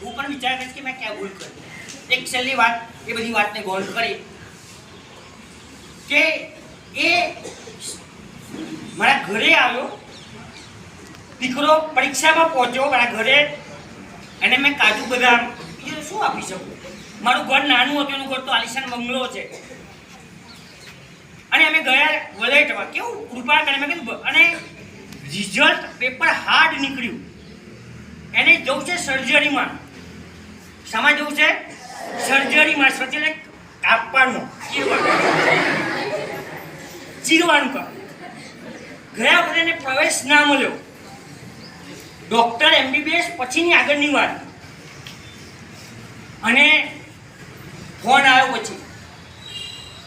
હું પણ વિચાર કરીશ કે મેં ક્યાં ભૂલ કરી. એક છેલ્લી વાત એ બધી વાતને ગોળ કરી કે એ મારા ઘરે આવ્યો, દીકરો પરીક્ષામાં પહોંચ્યો મારા ઘરે, અને મેં કાજુ બદામ બીજું શું આપી શકું. મારું ઘર નાનું હતું, એનું ઘર તો આલિશાન બંગલો છે. અને અમે ગયા વલેટમાં, કેવું કૃપા કરે મેં કીધું. અને રિઝલ્ટ પેપર હાર્ડ નીકળ્યું. એને જવું છે સર્જરીમાં. શામાં જવું છે? સર્જરીમાં. સર્જરી કાપવાનું, ચીરવાનું કામ. ગયા વખતે એને પ્રવેશ ના મળ્યો. ડોક્ટર MBBS પછીની આગળની વાત. અને ફોન આવ્યો પછી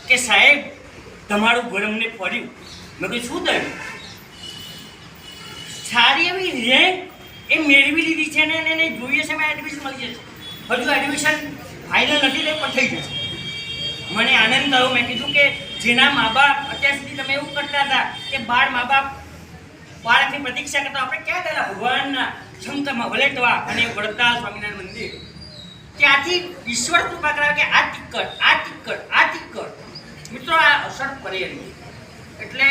કે સાહેબ તમારું ઘર અમને ફર્યું. મેં કહ્યું શું થયું? સારી એવી રેન્ક એ મેળવી લીધી છે ને એને જોઈએ છે મેં એડમિશન મળી જશે. હજુ એડમિશન ફાઇનલ નથી લે પણ થઈ જશે. મને આનંદ થયો. મેં કીધું કે જેના મા બાપ અત્યાર સુધી તમે એવું કરતા હતા કે 12 મા બાપ બાળકની પ્રતીક્ષા કરતા, આપણે ક્યાં ગયા ભગવાનના ક્ષમતામાં વલેટવા અને વડતાલ સ્વામિનારાયણ મંદિર. ત્યાંથી ઈશ્વર કૃપા કરાવે કે આ ટિકટ. મિત્રો આ અસર કરેલી. એટલે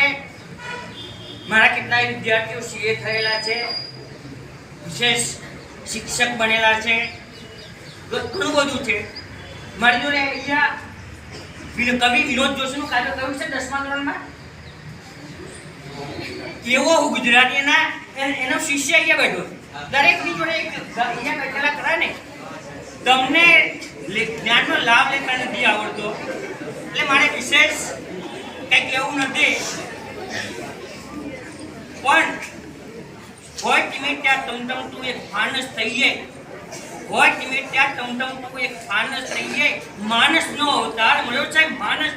મારા કેટલાય વિદ્યાર્થીઓ CA થયેલા છે, વિશેષ શિક્ષક બનેલા છે, ઘણું બધું છે. મારી જોડે અહીંયા કવિ વિનોદ જોશીનું કાર્ય કર્યું છે 10મા ધોરણમાં. એવો હું ગુજરાતીના એનો શિષ્ય અહીંયા બેઠો છે. દરેકની જોડે અહીંયા બેઠેલા ખરા ને, તમને જ્ઞાનનો લાભ લેતા નથી આવડતો. એટલે મારે વિશેષ કંઈ કહેવું નથી, પણ હોય ટીમે ત્યાં ટમટમતું એક ફાનસ થઈએ, હોય ટીમે ત્યાં ટમટમતું એક ફાનસ થઈએ. માણસનો અવતાર મળ્યો છે, માણસ